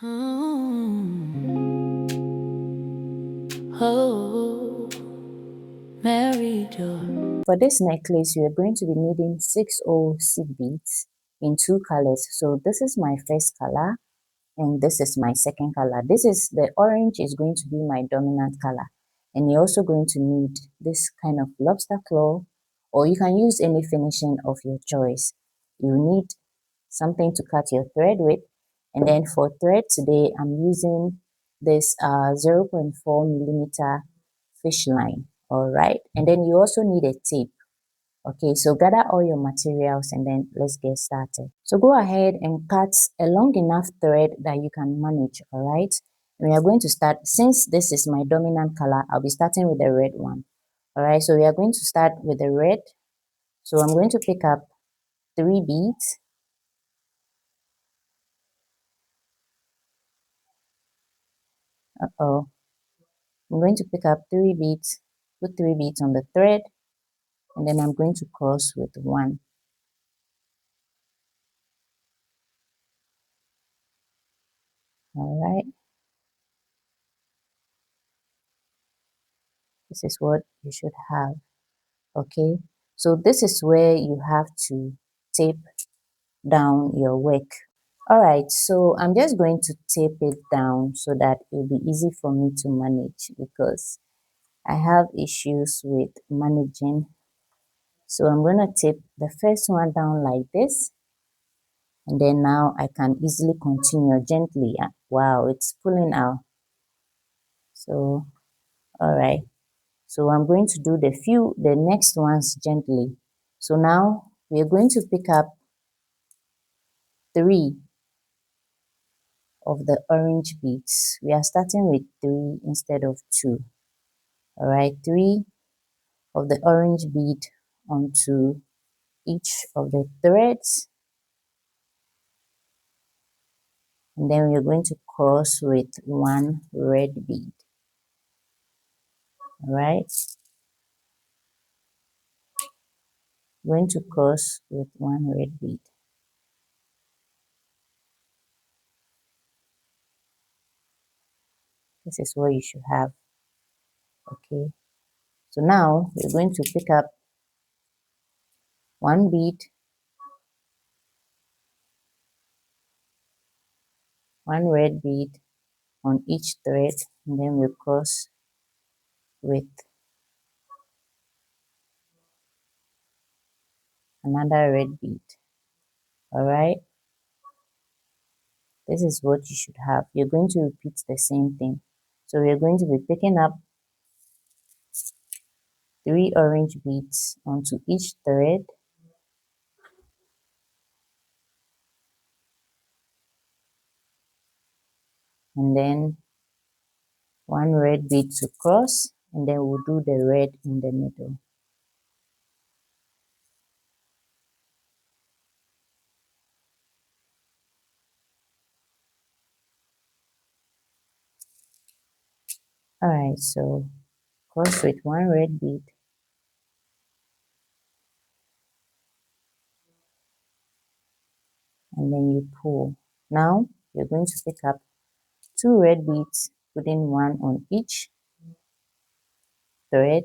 Oh, Mery Joy. For this necklace, we are going to be needing 6 seed beads in 2 colors. So this is my first color and this is my second color. This is the orange is going to be my dominant color. And you're also going to need this kind of lobster claw, or you can use any finishing of your choice. You need something to cut your thread with. And then for thread today, I'm using this 0.4 millimeter fish line. All right. And then you also need a tape. Okay, so gather all your materials and then let's get started. So go ahead and cut a long enough thread that you can manage. All right. And we are going to start, since this is my dominant color, I'll be starting with the red one. All right. So we are going to start with the red. So I'm going to pick up 3 beads. Uh-oh. I'm going to pick up 3 beads, put 3 beads on the thread, and then I'm going to cross with 1. All right. This is what you should have. Okay. So this is where you have to tape down your work. All right. So I'm just going to tape it down so that it will be easy for me to manage because I have issues with managing. So I'm going to tape the first one down like this. And then now I can easily continue gently. Wow, it's pulling out. So, all right. So I'm going to do the next ones gently. So now we are going to pick up 3 of the orange beads. We are starting with 3 instead of 2. All right, 3 of the orange bead onto each of the threads. And then we are going to cross with 1 red bead. All right. Going to cross with 1 red bead. This is what you should have. Okay. So now we're going to pick up 1 bead, 1 red bead on each thread, and then we'll cross with another red bead. All right. This is what you should have. You're going to repeat the same thing. So we're going to be picking up 3 orange beads onto each thread. And then 1 red bead to cross, and then we'll do the red in the middle. All right, so cross with 1 red bead, and then you pull. Now you're going to pick up 2 red beads, putting 1 on each thread,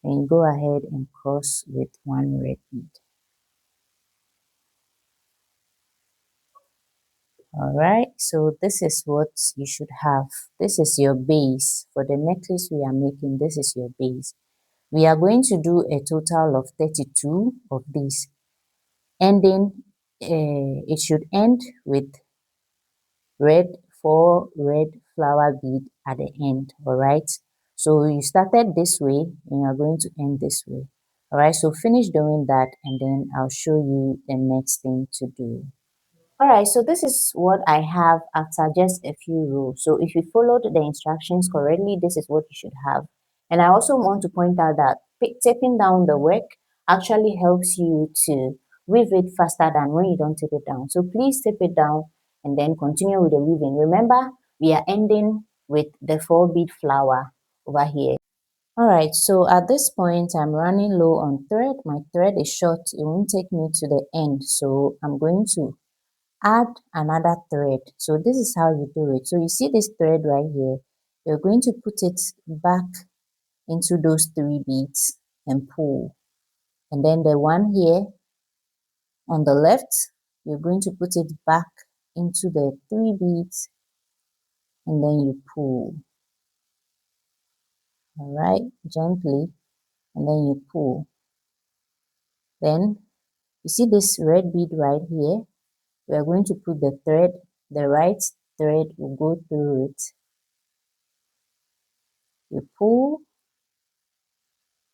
and go ahead and cross with 1 red bead. All right, so this is what you should have. This is your base for the necklace we are making. This is your base. We are going to do a total of 32 of these, ending it should end with red 4 red flower bead at the end. All right, so you started this way and you're going to end this way. All right, so finish doing that and then I'll show you the next thing to do. All right, so this is what I have after just a few rows. So if you followed the instructions correctly, this is what you should have. And I also want to point out that taping down the work actually helps you to weave it faster than when you don't tape it down. So please tape it down and then continue with the weaving. Remember, we are ending with the 4 bead flower over here. All right, so at this point, I'm running low on thread. My thread is short. It won't take me to the end. So I'm going to add another thread. So this is how you do it. So you see this thread right here, you're going to put it back into those 3 beads and pull. And then the one here on the left, you're going to put it back into the 3 beads and then you pull. All right, gently, and then you pull. Then you see this red bead right here, we are going to put the thread, the right thread will go through it. You pull,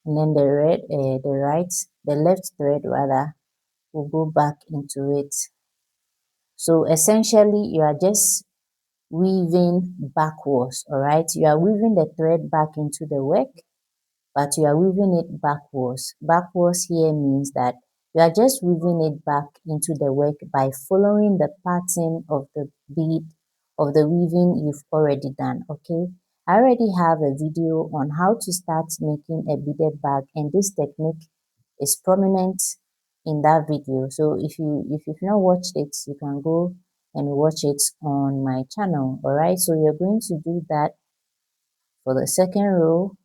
and then the left thread rather, will go back into it. So essentially, you are just weaving backwards, all right? You are weaving the thread back into the work, but you are weaving it backwards. Backwards here means that you are just weaving it back into the work by following the pattern of the bead of the weaving you've already done, okay? I already have a video on how to start making a beaded bag, and this technique is prominent in that video. So if you've not watched it, you can go and watch it on my channel. All right, so you're going to do that for the second row,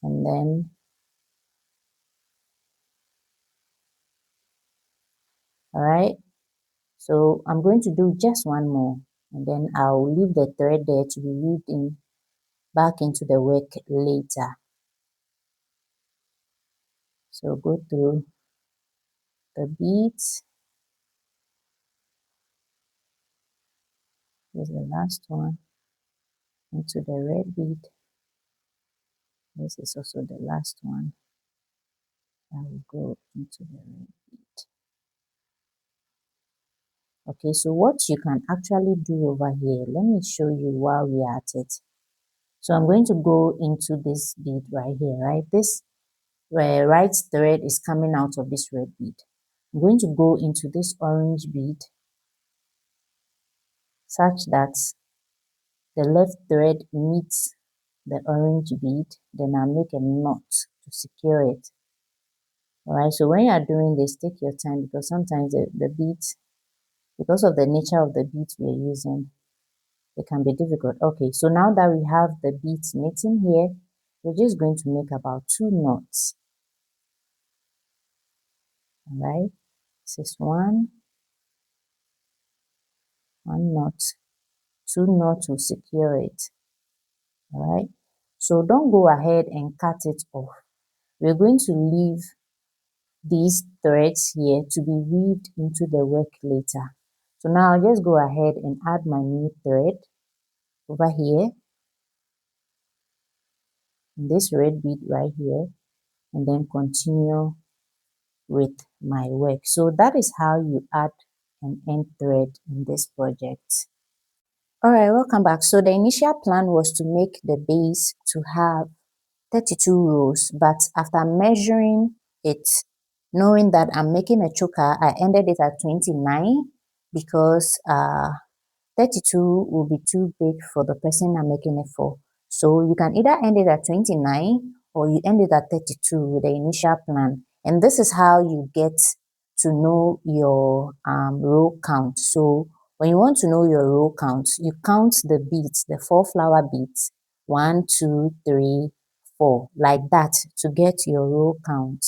and then all right, so I'm going to do just one more, and then I'll leave the thread there to be weaved in back into the work later. So go through the beads. This is the last one, into the red bead. This is also the last one. I will go into the red bead. Okay, so what you can actually do over here, let me show you while we are at it. So I'm going to go into this bead right here, right? This right thread is coming out of this red bead. I'm going to go into this orange bead such that the left thread meets the orange bead. Then I'll make a knot to secure it. Alright, so when you are doing this, take your time, because sometimes the beads, because of the nature of the beads we are using, it can be difficult. Okay, so now that we have the beads meeting here, we're just going to make about 2 knots. Alright, this is one knot, 2 knots to secure it. Alright, so don't go ahead and cut it off. We're going to leave these threads here to be weaved into the work later. So now I'll just go ahead and add my new thread over here, in this red bead right here, and then continue with my work. So that is how you add an end thread in this project. All right, welcome back. So the initial plan was to make the base to have 32 rows, but after measuring it, knowing that I'm making a choker, I ended it at 29 because 32 will be too big for the person I'm making it for. So you can either end it at 29 or you end it at 32 with the initial plan. And this is how you get to know your row count. So when you want to know your row count, you count the beads, the 4 flower beads, 1, 2, 3, 4, like that, to get your row count.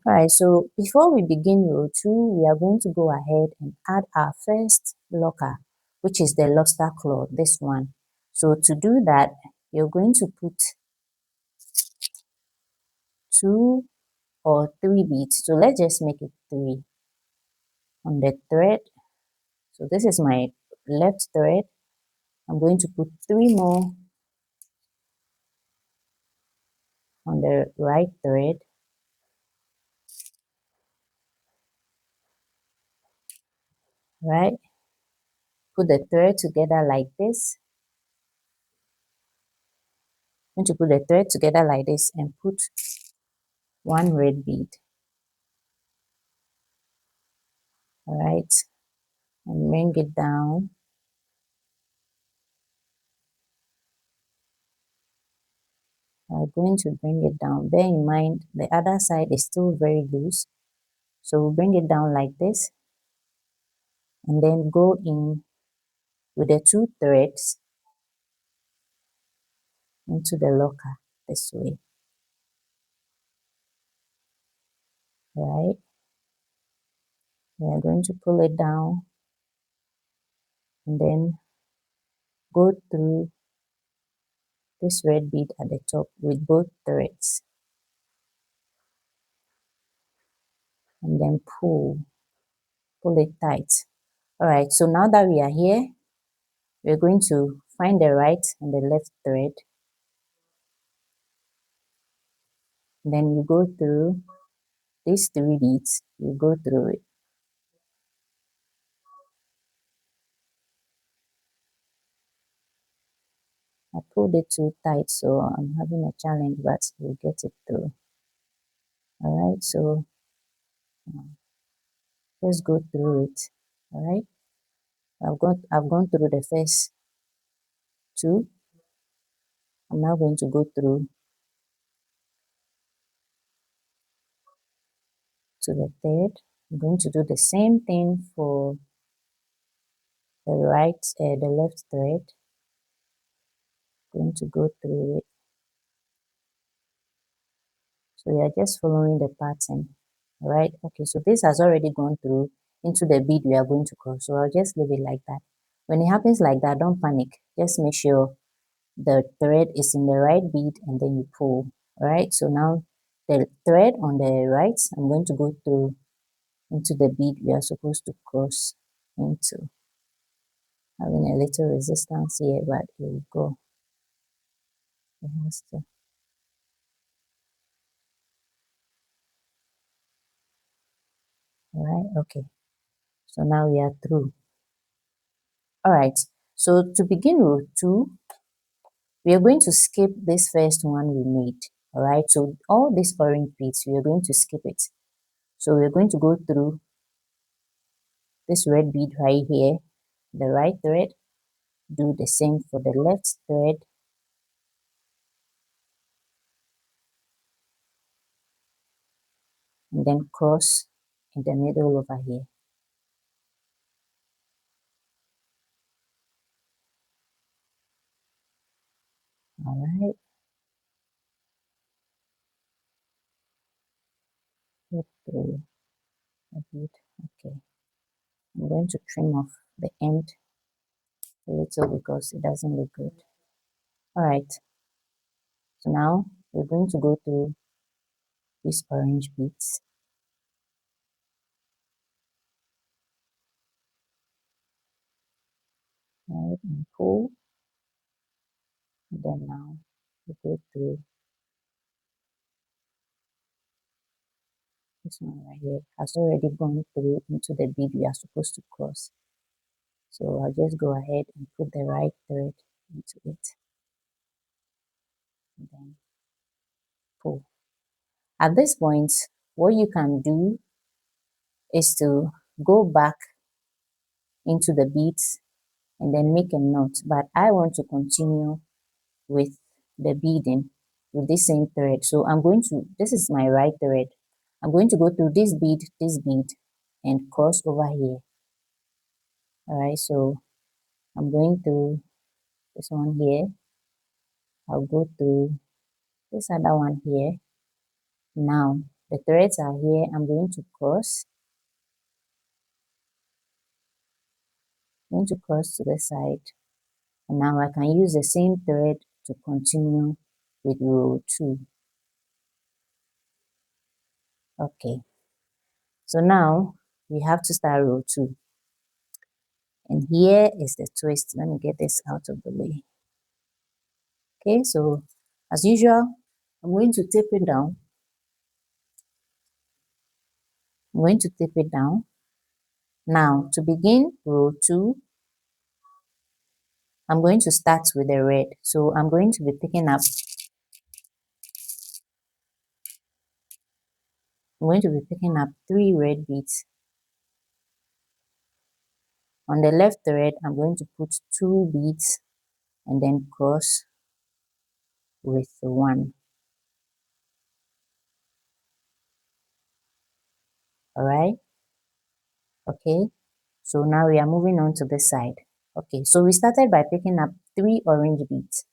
Alright, so before we begin row 2, we are going to go ahead and add our first locker, which is the lobster claw, this one. So to do that, you're going to put 2 or 3 beads. So let's just make it 3 on the thread. So this is my left thread. I'm going to put 3 more on the right thread. Right? Put the thread together like this. I'm going to put the thread together like this and put 1 red bead. Alright, and bring it down. I'm going to bring it down. Bear in mind, the other side is still very loose. So we'll bring it down like this. and then go in with the 2 threads into the locker this way, right? We are going to pull it down and then go through this red bead at the top with both threads and then pull it tight. All right, so now that we are here, we're going to find the right and the left thread. Then you go through these 3 beads, you go through it. I pulled it too tight, so I'm having a challenge, but we'll get it through. All right, so let's go through it. All right, I've gone through the first 2. I'm now going to go through to the third. I'm going to do the same thing for the left thread. Going to go through it. So we are just following the pattern. All right, okay, so this has already gone through into the bead we are going to cross. So I'll just leave it like that. When it happens like that, don't panic. Just make sure the thread is in the right bead and then you pull. All right, so now the thread on the right, I'm going to go through into the bead we are supposed to cross into. Having a little resistance here, but here we go. It has to. All right, okay. So now we are through. All right, so to begin row 2, we are going to skip this first one we made. All right, so all these orange beads, we are going to skip it. So we're going to go through this red bead right here, the right thread, do the same for the left thread, and then cross in the middle over here. All right, go through a bit. Okay, I'm going to trim off the end a little because it doesn't look good. All right, so now we're going to go through these orange beads. Right, and pull. And then now we go through this one right here. Has already gone through into the bead we are supposed to cross. So I'll just go ahead and put the right thread into it and then pull. At this point, what you can do is to go back into the beads and then make a knot. But I want to continue with the beading with this same thread. So I'm going to, this is my right thread. I'm going to go through this bead, and cross over here. All right, so I'm going through this one here. I'll go through this other one here. Now, the threads are here. I'm going to cross. I'm going to cross to the side. And now I can use the same thread to continue with row 2. Okay, so now we have to start row 2. And here is the twist. Let me get this out of the way. Okay, so as usual, I'm going to tip it down. I'm going to tip it down. Now, to begin row 2, I'm going to start with the red. So I'm going to be picking up, I'm going to be picking up 3 red beads. On the left thread, I'm going to put 2 beads and then cross with 1. All right. Okay. So now we are moving on to this side. Okay, so we started by picking up 3 orange beads.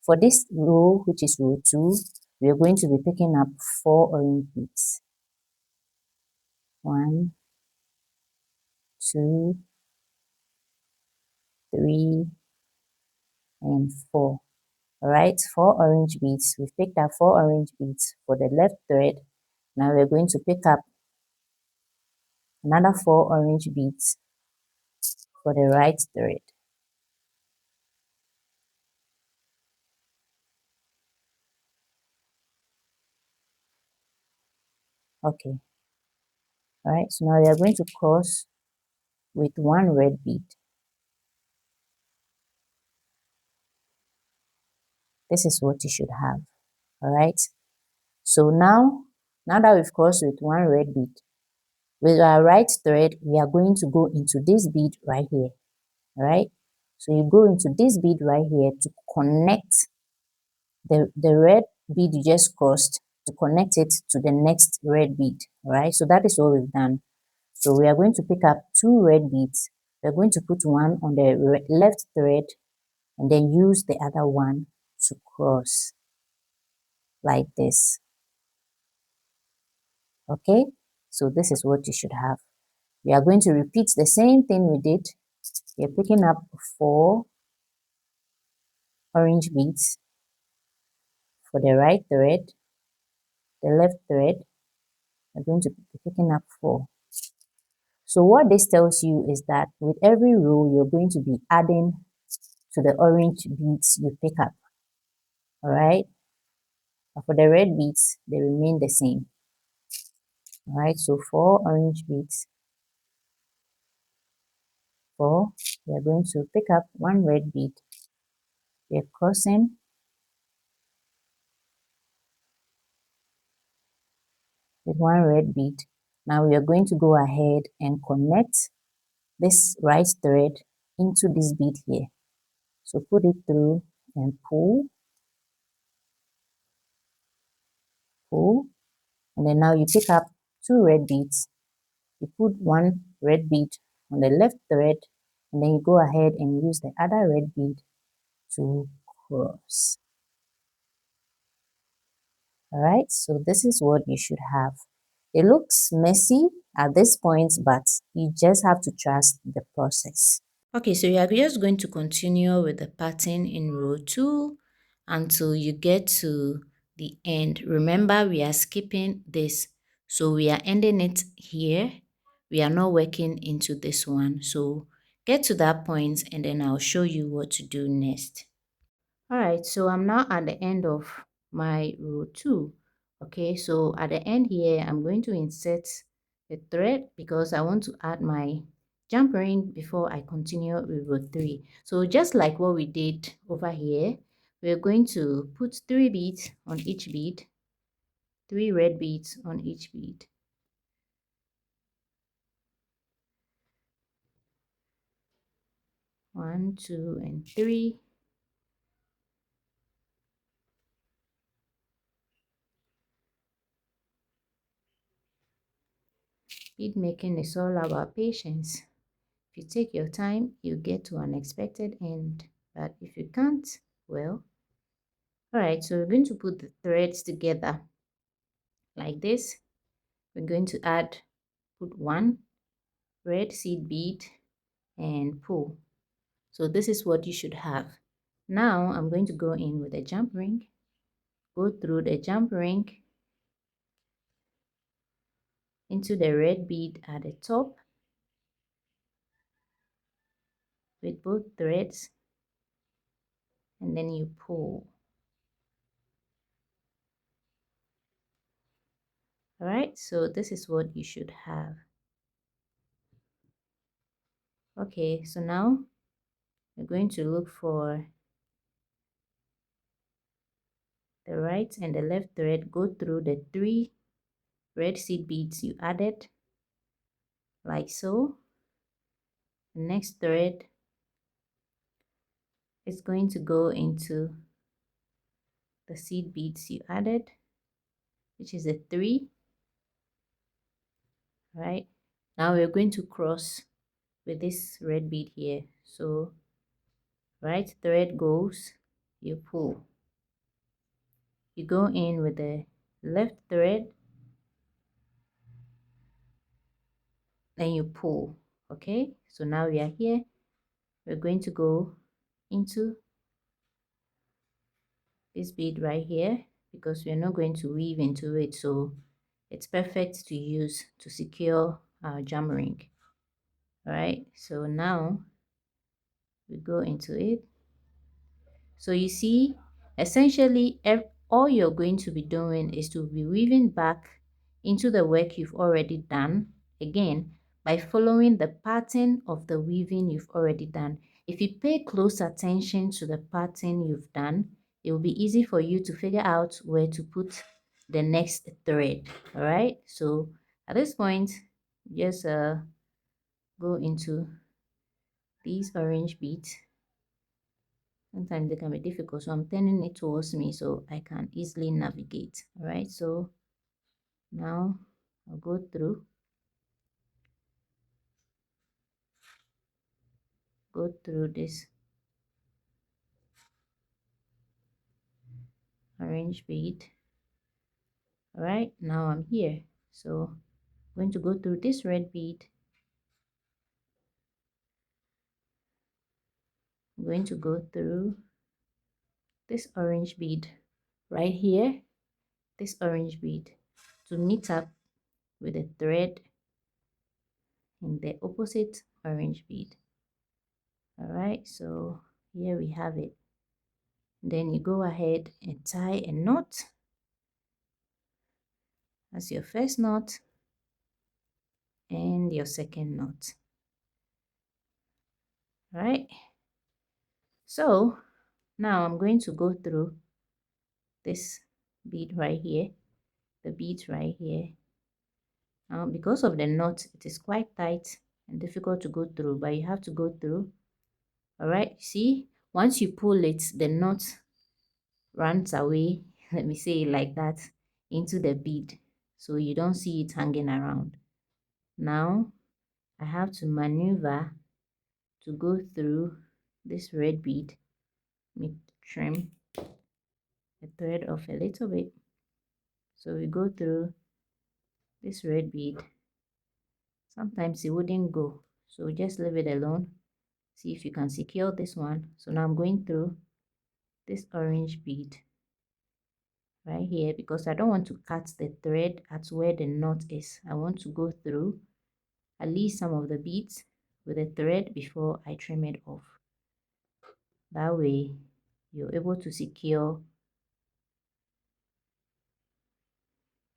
For this row, which is row 2, we are going to be picking up 4 orange beads. 1, 2, 3, and 4. Alright, 4 orange beads. We've picked up 4 orange beads for the left thread. Now we're going to pick up another 4 orange beads for the right thread. Okay, alright, so now we are going to cross with 1 red bead. This is what you should have. Alright, so now that we've crossed with 1 red bead, with our right thread, we are going to go into this bead right here. Alright, so you go into this bead right here to connect the red bead you just crossed, to connect it to the next red bead. Alright, so that is what we've done. So we are going to pick up 2 red beads. We're going to put one on the left thread and then use the other one to cross like this. Okay, so this is what you should have. We are going to repeat the same thing we did. We are picking up 4 orange beads for the right thread, the left thread. We're going to be picking up 4. So what this tells you is that with every row, you're going to be adding to the orange beads you pick up. Alright, but for the red beads, they remain the same. Alright, so 4 orange beads. 4, we are going to pick up 1 red bead. We are crossing with 1 red bead. Now we are going to go ahead and connect this right thread into this bead here. So put it through and pull, pull, and then now you pick up 2 red beads. You put 1 red bead on the left thread, and then you go ahead and use the other red bead to cross. Alright, so this is what you should have. It looks messy at this point, but you just have to trust the process. Okay, so you are just going to continue with the pattern in row 2 until you get to the end. Remember, we are skipping this, so we are ending it here. We are not working into this one. So get to that point and then I'll show you what to do next. Alright, so I'm now at the end of my row 2. Okay, so at the end here, I'm going to insert the thread because I want to add my jump ring before I continue with row 3. So just like what we did over here, we're going to put 3 beads on each bead, 3 red beads on each bead. One, 2, and 3. Bead making is all about patience. If you take your time, you get to an expected end. But if you can't, well, alright, so we're going to put the threads together like this. We're going to put 1 red seed bead and pull. So this is what you should have. Now I'm going to go in with a jump ring, go through the jump ring into the red bead at the top with both threads, and then you pull. Alright, so this is what you should have. Okay, so now we're going to look for the right and the left thread, go through the 3 red seed beads you added, like so. The next thread is going to go into the seed beads you added, which is a 3, right? Now we're going to cross with this red bead here. So right thread goes, you pull, you go in with the left thread, then you pull. Okay, so now we are here. We're going to go into this bead right here because we're not going to weave into it, so it's perfect to use to secure our jam ring. All right, so now we go into it. So you see, essentially all you're going to be doing is to be weaving back into the work you've already done, again by following the pattern of the weaving you've already done. If you pay close attention to the pattern you've done, it will be easy for you to figure out where to put the next thread. All right, so at this point, just go into these orange beads. Sometimes they can be difficult, so I'm turning it towards me so I can easily navigate. All right, so now I'll go through this orange bead. All right, now I'm here, so I'm going to go through this red bead. I'm going to go through this orange bead right here, this orange bead, to meet up with the thread in the opposite orange bead. All right, so here we have it. Then you go ahead and tie a knot. That's your first knot and your second knot. All right, so now I'm going to go through this bead right here, the beads right here. Now because of the knot, it is quite tight and difficult to go through, but you have to go through. All right, see, once you pull it, the knot runs away, let me say it like that, into the bead, so you don't see it hanging around. Now I have to maneuver to go through this red bead. Let me trim the thread off a little bit. So we go through this red bead. Sometimes it wouldn't go, so just leave it alone. See if you can secure this one. So now I'm going through this orange bead right here because I don't want to cut the thread at where the knot is. I want to go through at least some of the beads with a thread before I trim it off. That way you're able to secure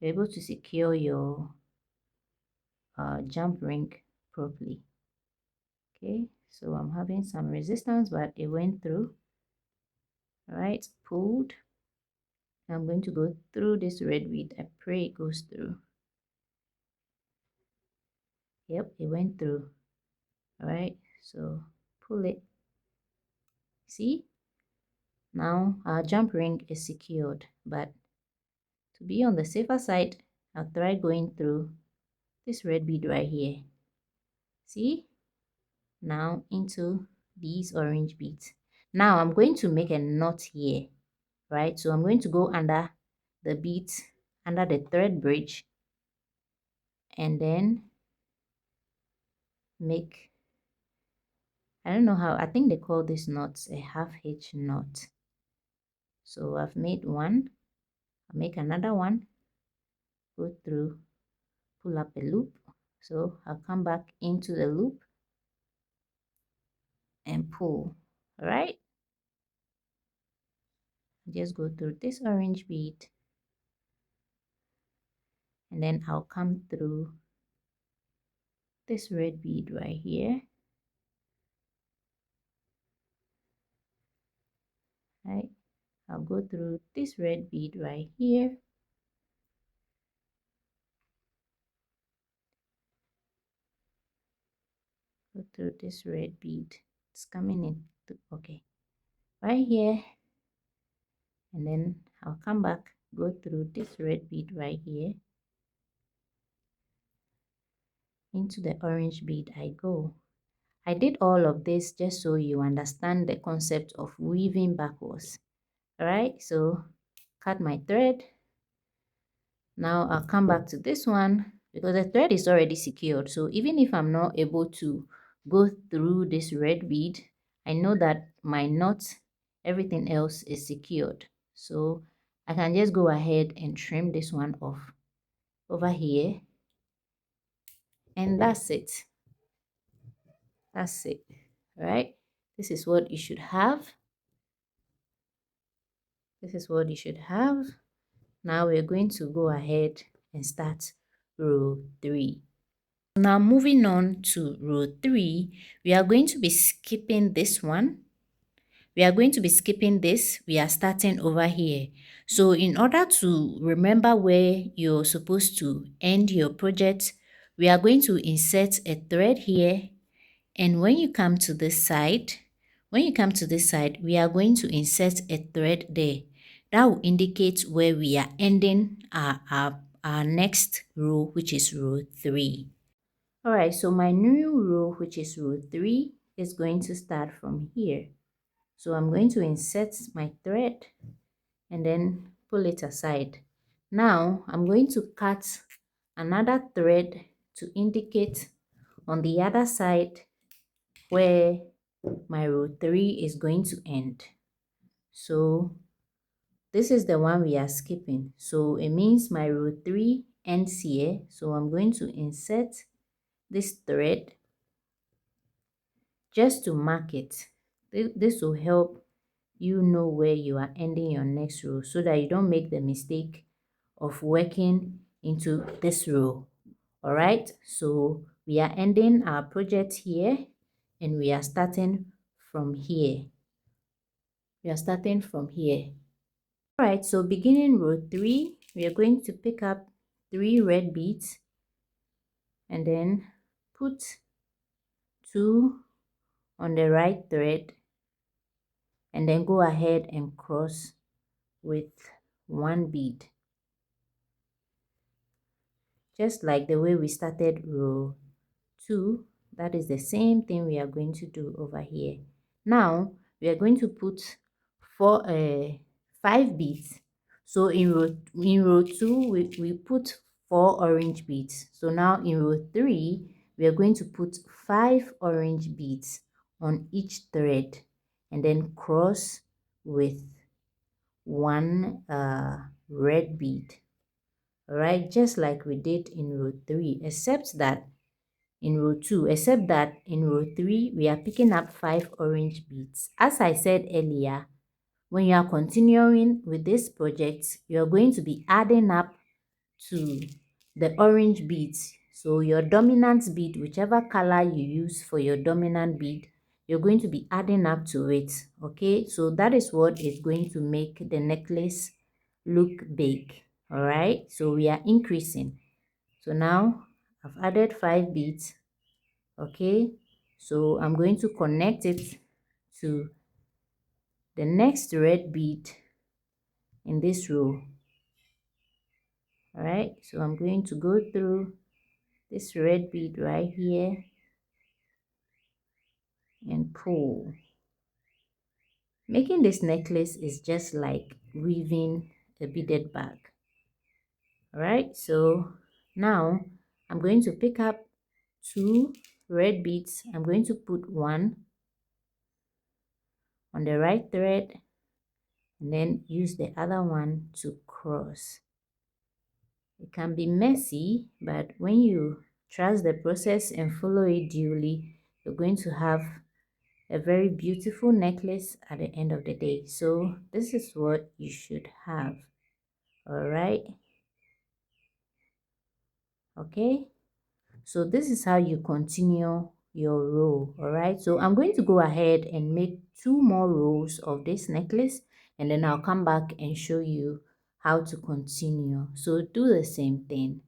your jump ring properly. Okay, so I'm having some resistance, but it went through. All right, pulled. I'm going to go through this red bead. I pray it goes through. Yep, it went through. All right, so pull it. See, now our jump ring is secured, but to be on the safer side, I'll try going through this red bead right here. See, now into these orange beads. Now I'm going to make a knot here, right? So I'm going to go under the beads, under the thread bridge, and then make, I don't know how, I think they call this knot a half hitch knot. So I've made one, I'll make another one, go through, pull up a loop. So I'll come back into the loop and pull. All right, just go through this orange bead, and then I'll come through this red bead right here. Right, I'll go through this red bead right here. Go through this red bead. It's coming in. Okay, right here, and then I'll come back, go through this red bead right here. Into the orange bead I go. I did all of this just so you understand the concept of weaving backwards. All right, so cut my thread. Now I'll come back to this one because the thread is already secured. So even if I'm not able to go through this red bead, I know that my knot, everything else is secured. So I can just go ahead and trim this one off over here. And that's it. That's it. All right. This is what you should have. This is what you should have. Now we're going to go ahead and start row 3. Now moving on to row 3, we are going to be skipping this one. We are going to be skipping this. We are starting over here. So in order to remember where you're supposed to end your project, we are going to insert a thread here. And when you come to this side, we are going to insert a thread there. That will indicate where we are ending our next row, which is row 3. All right, so my new row, which is row 3, is going to start from here. So I'm going to insert my thread and then pull it aside. Now I'm going to cut another thread to indicate on the other side where my row 3 is going to end. So this is the one we are skipping. So it means my row 3 ends here. So I'm going to insert this thread just to mark it. This will help you know where you are ending your next row so that you don't make the mistake of working into this row. All right, so we are ending our project here and we are starting from here. We are starting from here. All right, so beginning row 3, we are going to pick up 3 red beads and then put 2 on the right thread and then go ahead and cross with 1 bead, just like the way we started row 2. That is the same thing we are going to do over here. Now we are going to put 5 beads. So in row 2 we put 4 orange beads. So now in row 3 we are going to put 5 orange beads on each thread and then cross with 1 red bead. All right, just like we did in row 3, except that in row 3 we are picking up 5 orange beads. As I said earlier, when you are continuing with this project, you are going to be adding up to the orange beads. So your dominant bead, whichever color you use for your dominant bead, you're going to be adding up to it. Okay, so that is what is going to make the necklace look big. All right, so we are increasing. So now I've added 5 beads. Okay, so I'm going to connect it to the next red bead in this row. All right, so I'm going to go through this red bead right here and pull. Making this necklace is just like weaving a beaded bag. All right, so now I'm going to pick up 2 red beads. I'm going to put 1 on the right thread and then use the other one to cross. It can be messy, but when you trust the process and follow it duly, you're going to have a very beautiful necklace at the end of the day. So this is what you should have. All right. Okay. So this is how you continue your row. All right. So I'm going to go ahead and make 2 more rows of this necklace, and then I'll come back and show you how to continue. So do the same thing.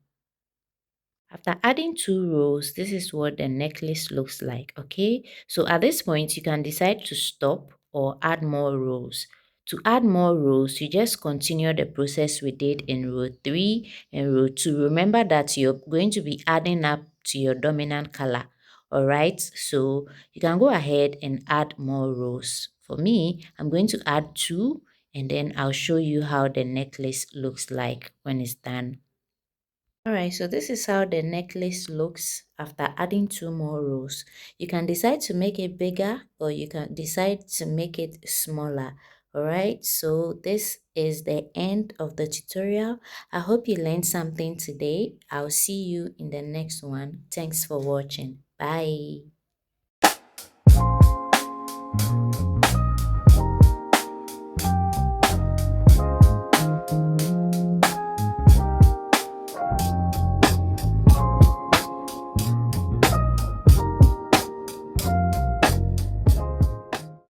After adding 2 rows, this is what the necklace looks like, okay? So at this point, you can decide to stop or add more rows. To add more rows, you just continue the process we did in row 3 and row 2. Remember that you're going to be adding up to your dominant color. All right, so you can go ahead and add more rows. For me, I'm going to add two, and then I'll show you how the necklace looks like when it's done. All right, so this is how the necklace looks after adding two more rows. You can decide to make it bigger or you can decide to make it smaller. All right, so this is the end of the tutorial. I hope you learned something today. I'll see you in the next one. Thanks for watching. Bye.